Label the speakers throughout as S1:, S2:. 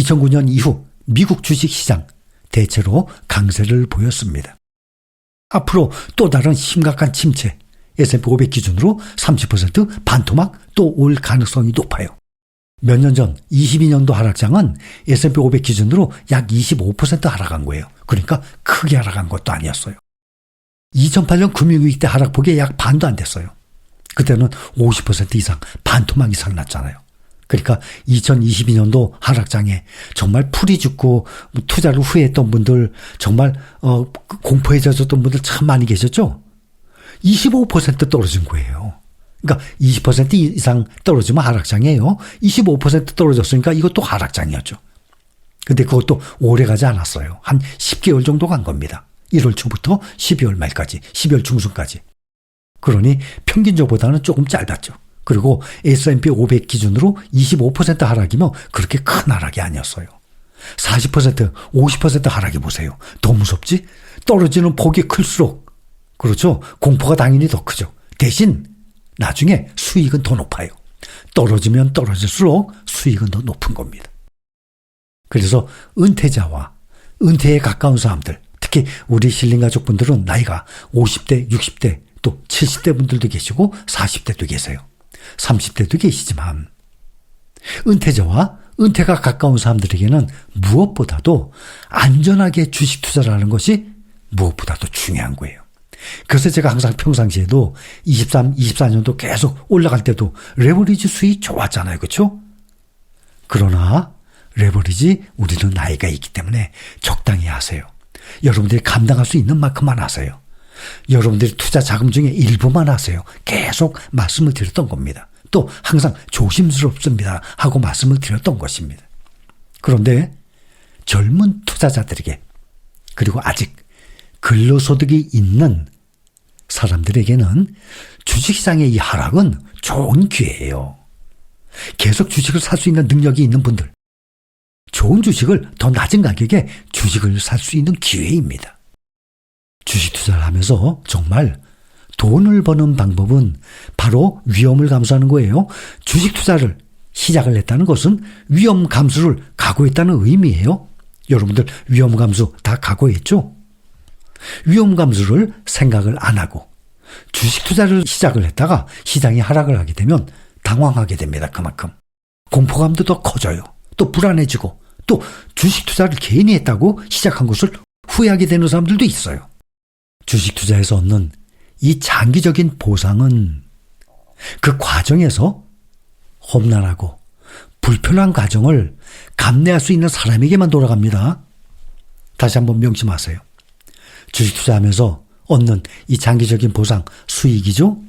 S1: 2009년 이후 미국 주식시장 대체로 강세를 보였습니다. 앞으로 또 다른 심각한 침체, S&P 500 기준으로 30% 반토막 또 올 가능성이 높아요. 몇 년 전 22년도 하락장은 S&P 500 기준으로 약 25% 하락한 거예요. 그러니까 크게 하락한 것도 아니었어요. 2008년 금융위기 때 하락폭이 약 반도 안 됐어요. 그때는 50% 이상, 반토막 이상 났잖아요. 그러니까 2022년도 하락장에 정말 풀이 죽고 투자를 후회했던 분들, 정말 공포에 젖었던 분들 참 많이 계셨죠? 25% 떨어진 거예요. 그러니까 20% 이상 떨어지면 하락장이에요. 25% 떨어졌으니까 이것도 하락장이었죠. 근데 그것도 오래 가지 않았어요. 한 10개월 정도 간 겁니다. 1월 초부터 12월 말까지, 12월 중순까지. 그러니 평균적보다는 조금 짧았죠. 그리고 S&P 500 기준으로 25% 하락이면 그렇게 큰 하락이 아니었어요. 40%, 50% 하락해 보세요. 더 무섭지? 떨어지는 폭이 클수록, 그렇죠? 공포가 당연히 더 크죠. 대신 나중에 수익은 더 높아요. 떨어지면 떨어질수록 수익은 더 높은 겁니다. 그래서 은퇴자와 은퇴에 가까운 사람들, 특히 우리 신림 가족분들은 나이가 50대, 60대, 또 70대 분들도 계시고 40대도 계세요. 30대도 계시지만 은퇴자와 은퇴가 가까운 사람들에게는 무엇보다도 안전하게 주식 투자를 하는 것이 무엇보다도 중요한 거예요. 그래서 제가 항상 평상시에도 23, 24년도 계속 올라갈 때도 레버리지 수익 좋았잖아요. 그렇죠? 그러나 레버리지 우리는 나이가 있기 때문에 적당히 하세요. 여러분들이 감당할 수 있는 만큼만 하세요. 여러분들이 투자 자금 중에 일부만 하세요. 계속 말씀을 드렸던 겁니다. 또 항상 조심스럽습니다 하고 말씀을 드렸던 것입니다. 그런데 젊은 투자자들에게, 그리고 아직 근로소득이 있는 사람들에게는 주식시장의 이 하락은 좋은 기회예요. 계속 주식을 살 수 있는 능력이 있는 분들, 좋은 주식을 더 낮은 가격에 주식을 살 수 있는 기회입니다. 주식 투자를 하면서 정말 돈을 버는 방법은 바로 위험을 감수하는 거예요. 주식 투자를 시작을 했다는 것은 위험 감수를 각오했다는 의미예요. 여러분들 위험 감수 다 각오했죠? 위험 감수를 생각을 안 하고 주식 투자를 시작을 했다가 시장이 하락을 하게 되면 당황하게 됩니다. 그만큼 공포감도 더 커져요. 또 불안해지고, 또 주식 투자를 괜히 했다고 시작한 것을 후회하게 되는 사람들도 있어요. 주식 투자에서 얻는 이 장기적인 보상은 그 과정에서 험난하고 불편한 과정을 감내할 수 있는 사람에게만 돌아갑니다. 다시 한번 명심하세요. 주식 투자하면서 얻는 이 장기적인 보상, 수익이죠?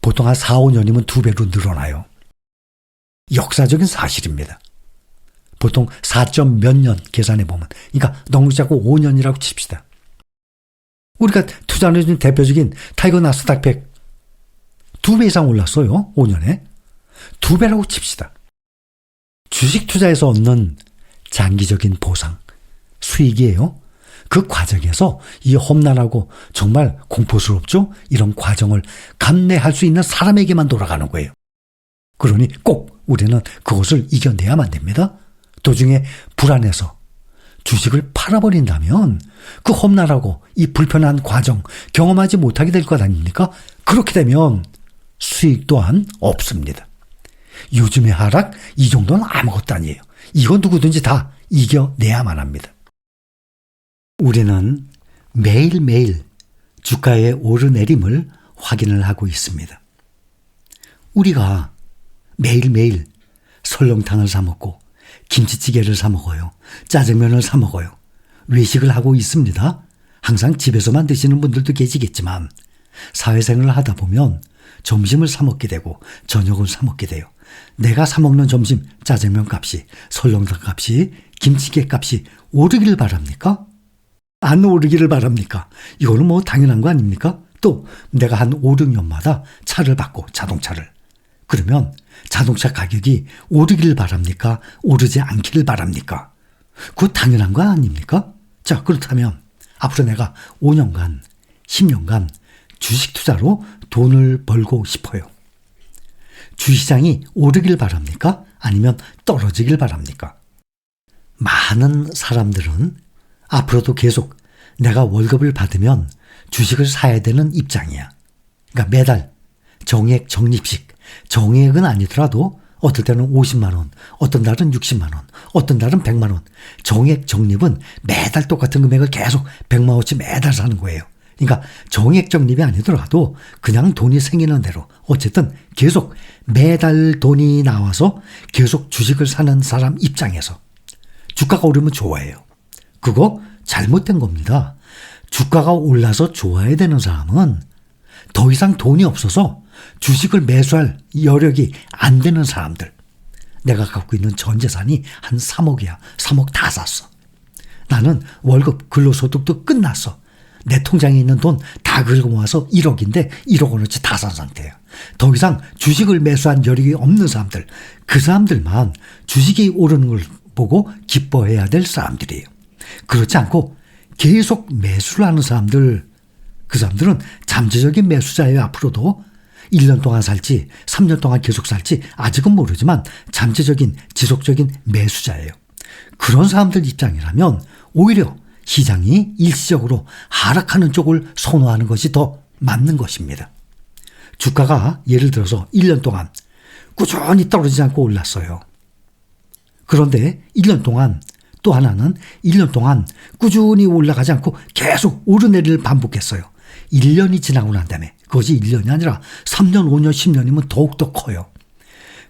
S1: 보통 한 4, 5년이면 2배로 늘어나요. 역사적인 사실입니다. 보통 4점 몇 년 계산해 보면, 그러니까 너무 작고 5년이라고 칩시다. 우리가 투자하는 대표적인 타이거 나스닥 100 2배 이상 올랐어요. 5년에. 2배라고 칩시다. 주식 투자에서 얻는 장기적인 보상, 수익이에요. 그 과정에서 이 험난하고 정말 공포스럽죠? 이런 과정을 감내할 수 있는 사람에게만 돌아가는 거예요. 그러니 꼭 우리는 그것을 이겨내야만 됩니다. 도중에 불안해서 주식을 팔아버린다면 그 험난하고 이 불편한 과정 경험하지 못하게 될 것 아닙니까? 그렇게 되면 수익 또한 없습니다. 요즘의 하락 이 정도는 아무것도 아니에요. 이건 누구든지 다 이겨내야만 합니다. 우리는 매일매일 주가의 오르내림을 확인을 하고 있습니다. 우리가 매일매일 설렁탕을 사 먹고 김치찌개를 사 먹어요. 짜장면을 사 먹어요. 외식을 하고 있습니다. 항상 집에서만 드시는 분들도 계시겠지만 사회생활을 하다 보면 점심을 사 먹게 되고 저녁을 사 먹게 돼요. 내가 사 먹는 점심 짜장면 값이, 설렁탕 값이, 김치찌개 값이 오르기를 바랍니까? 안 오르기를 바랍니까? 이거는 뭐 당연한 거 아닙니까? 또 내가 한 5, 6년마다 차를 바꿔, 자동차를. 그러면 자동차 가격이 오르기를 바랍니까? 오르지 않기를 바랍니까? 그거 당연한 거 아닙니까? 자, 그렇다면 앞으로 내가 5년간, 10년간 주식 투자로 돈을 벌고 싶어요. 주시장이 오르길 바랍니까? 아니면 떨어지길 바랍니까? 많은 사람들은 앞으로도 계속 내가 월급을 받으면 주식을 사야 되는 입장이야. 그러니까 매달 정액 적립식, 정액은 아니더라도 어떨 때는 50만 원, 어떤 달은 60만 원, 어떤 달은 100만 원. 정액 적립은 매달 똑같은 금액을 계속 100만 원치 매달 사는 거예요. 그러니까 정액 적립이 아니더라도 그냥 돈이 생기는 대로 어쨌든 계속 매달 돈이 나와서 계속 주식을 사는 사람 입장에서 주가가 오르면 좋아해요. 그거 잘못된 겁니다. 주가가 올라서 좋아야 되는 사람은 더 이상 돈이 없어서 주식을 매수할 여력이 안 되는 사람들. 내가 갖고 있는 전 재산이 한 3억이야. 3억 다 샀어. 나는 월급 근로소득도 끝났어. 내 통장에 있는 돈 다 긁어 모아서 1억인데 1억 원어치 다 산 상태야. 더 이상 주식을 매수한 여력이 없는 사람들, 그 사람들만 주식이 오르는 걸 보고 기뻐해야 될 사람들이에요. 그렇지 않고 계속 매수를 하는 사람들, 그 사람들은 잠재적인 매수자예요. 앞으로도 1년 동안 살지 3년 동안 계속 살지 아직은 모르지만 잠재적인 지속적인 매수자예요. 그런 사람들 입장이라면 오히려 시장이 일시적으로 하락하는 쪽을 선호하는 것이 더 맞는 것입니다. 주가가 예를 들어서 1년 동안 꾸준히 떨어지지 않고 올랐어요. 그런데 1년 동안 또 하나는 1년 동안 꾸준히 올라가지 않고 계속 오르내리를 반복했어요. 1년이 지나고 난 다음에 그것이 1년이 아니라 3년, 5년, 10년이면 더욱더 커요.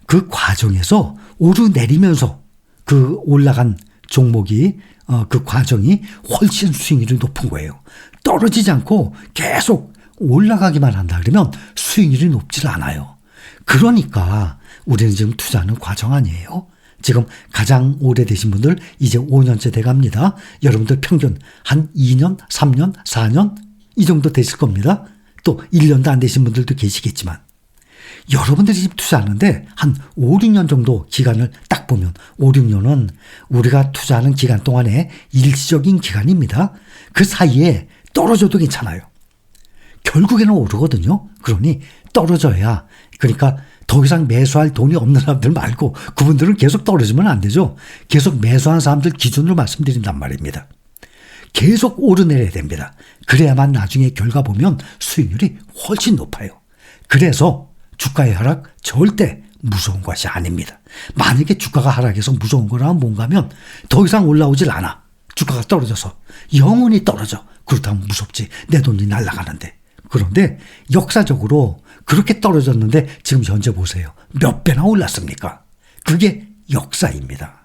S1: 그 과정에서 오르내리면서 그 올라간 종목이 그 과정이 훨씬 수익률이 높은 거예요. 떨어지지 않고 계속 올라가기만 한다 그러면 수익률이 높질 않아요. 그러니까 우리는 지금 투자하는 과정 아니에요. 지금 가장 오래되신 분들 이제 5년째 돼갑니다. 여러분들 평균 한 2년, 3년, 4년 이 정도 되실 겁니다. 또 1년도 안 되신 분들도 계시겠지만 여러분들이 지금 투자하는데 한 5, 6년 정도 기간을 딱 보면 5, 6년은 우리가 투자하는 기간 동안에 일시적인 기간입니다. 그 사이에 떨어져도 괜찮아요. 결국에는 오르거든요. 그러니 떨어져야, 그러니까 더 이상 매수할 돈이 없는 사람들 말고 그분들은 계속 떨어지면 안 되죠. 계속 매수한 사람들 기준으로 말씀드린단 말입니다. 계속 오르내려야 됩니다. 그래야만 나중에 결과 보면 수익률이 훨씬 높아요. 그래서 주가의 하락 절대 무서운 것이 아닙니다. 만약에 주가가 하락해서 무서운 거라면 뭔가 하면 더 이상 올라오질 않아. 주가가 떨어져서 영원히 떨어져. 그렇다면 무섭지. 내 돈이 날아가는데. 그런데 역사적으로 그렇게 떨어졌는데 지금 현재 보세요. 몇 배나 올랐습니까? 그게 역사입니다.